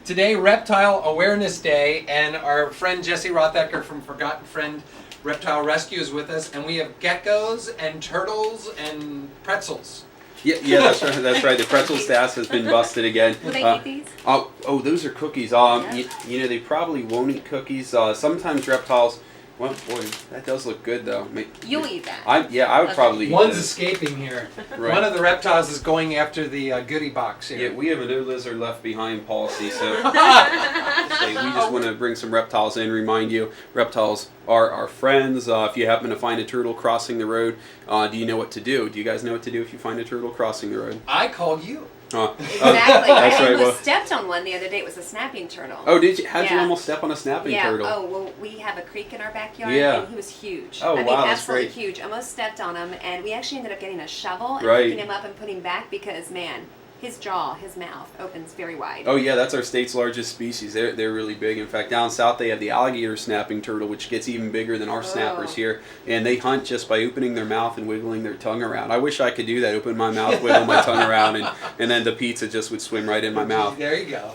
Today, Reptile Awareness Day, and our friend Jesse Rothacker from Forgotten Friend Reptile Rescue is with us, and we have geckos and turtles and pretzels. Yeah, that's right. That's right. The pretzel stash has been busted again. Will they eat these? Oh, those are cookies. You know, they probably won't eat cookies. Sometimes reptiles. Well, boy, that does look good though. You'll eat that. I would probably eat One's this. escaping here. Right. One of the reptiles is going after the goodie box here. Yeah, we have a no lizard left behind policy, so we just want to bring some reptiles in. Remind you, reptiles are our friends. If you happen to find a turtle crossing the road, do you know what to do? Do you guys know what to do if you find a turtle crossing the road? I called you. Exactly. That's I right. almost stepped on one the other day. It was a snapping turtle. Oh, did you? How'd you Yeah. almost step on a snapping turtle? Oh, well, we have a creek in our backyard, Yeah. and he was huge. Oh, I mean, wow, that's absolutely great. huge. Almost stepped on him, and we actually ended up getting a shovel and Right. picking him up and putting him back because, man, his jaw, his mouth opens very wide. Oh yeah, that's our state's largest species. They're really big. In fact, down south they have the alligator snapping turtle, which gets even bigger than our snappers here. And they hunt just by opening their mouth and wiggling their tongue around. I wish I could do that. Open my mouth, wiggle my tongue around, and then the pizza just would swim right in my mouth. There you go.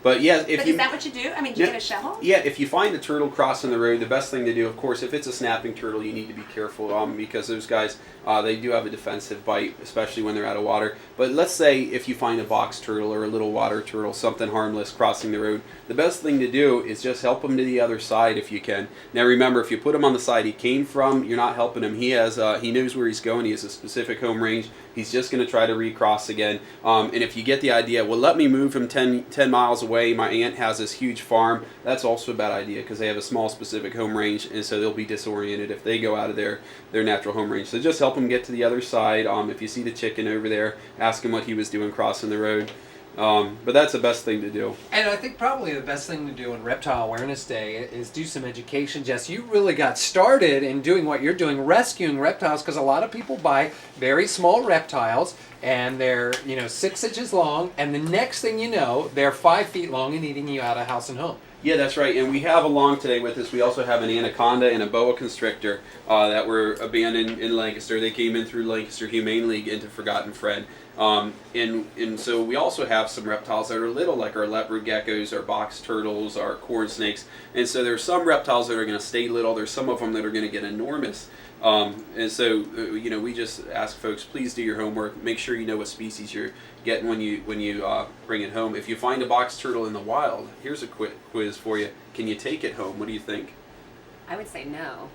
But yeah, But is that what you do? I mean, do you get a shovel? Yeah, if you find a turtle crossing the road, the best thing to do, of course, if it's a snapping turtle, you need to be careful because those guys, they do have a defensive bite, especially when they're out of water. But let's say if you find a box turtle or a little water turtle, something harmless crossing the road, the best thing to do is just help him to the other side if you can. Now remember, if you put him on the side he came from, you're not helping him. He knows where he's going. He has a specific home range. He's just going to try to recross again. And if you get the idea, well, let me move him 10 miles away. My aunt has this huge farm. That's also a bad idea because they have a small specific home range, and so they'll be disoriented if they go out of their natural home range. So just help them get to the other side. If you see the chicken over there, ask him what he was doing crossing the road. But that's the best thing to do. And I think probably the best thing to do on Reptile Awareness Day is do some education. Jess, you really got started in doing what you're doing, rescuing reptiles, because a lot of people buy very small reptiles and they're 6 inches long, and the next thing you know, they're 5 feet long and eating you out of house and home. Yeah, that's right. And we have along today with us, we also have an anaconda and a boa constrictor that were abandoned in Lancaster. They came in through Lancaster Humane League into Forgotten Friend. And so we also have some reptiles that are little, like our leopard geckos, our box turtles, our corn snakes. And so there's some reptiles that are going to stay little. There's some of them that are going to get enormous. And so we just ask folks, please do your homework. Make sure you know what species you're getting when you bring it home. If you find a box turtle in the wild, here's a quick quiz for you. Can you take it home? What do you think? I would say no.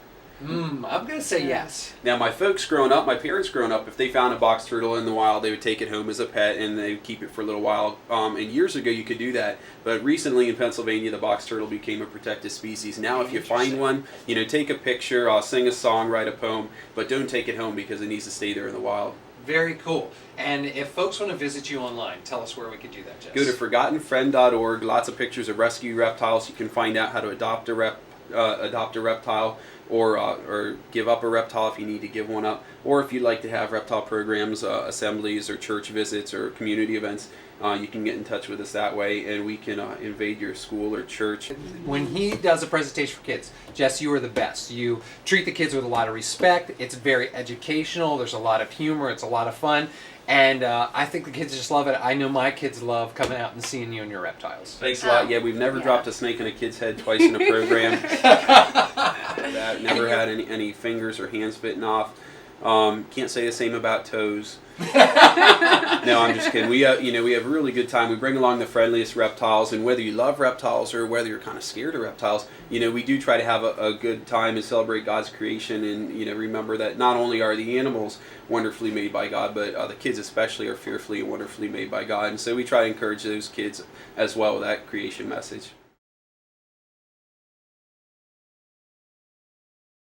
I'm going to say yes. Now, my parents growing up, if they found a box turtle in the wild, they would take it home as a pet and they would keep it for a little while. And years ago, you could do that. But recently in Pennsylvania, the box turtle became a protected species. Now, if you find one, take a picture, sing a song, write a poem, but don't take it home because it needs to stay there in the wild. Very cool. And if folks want to visit you online, tell us where we could do that, Jess. Go to ForgottenFriend.org. Lots of pictures of rescue reptiles. You can find out how to adopt a reptile, or give up a reptile if you need to give one up, or if you'd like to have reptile programs, assemblies, or church visits, or community events, you can get in touch with us that way, and we can invade your school or church. When he does a presentation for kids, Jess, you are the best. You treat the kids with a lot of respect. It's very educational. There's a lot of humor. It's a lot of fun. And I think the kids just love it. I know my kids love coming out and seeing you and your reptiles. Thanks a lot. Yeah, we've never dropped a snake in a kid's head twice in a program. Never had any fingers or hands bitten off. Can't say the same about toes. No, I'm just kidding. We have a really good time. We bring along the friendliest reptiles, and whether you love reptiles or whether you're kind of scared of reptiles, we do try to have a good time and celebrate God's creation, and remember that not only are the animals wonderfully made by God, but the kids especially are fearfully and wonderfully made by God. And so we try to encourage those kids as well with that creation message.